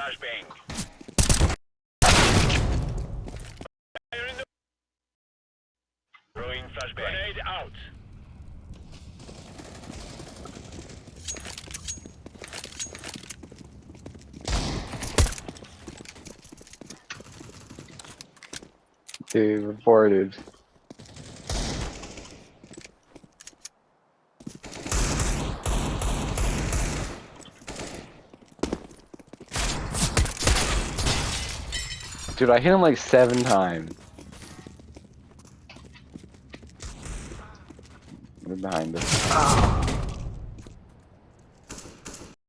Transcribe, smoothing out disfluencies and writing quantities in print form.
Flashbang. Fire in the... Throwing flashbang. Grenade out. Dude, reported. Dude, I hit him like 7 times. They're behind us.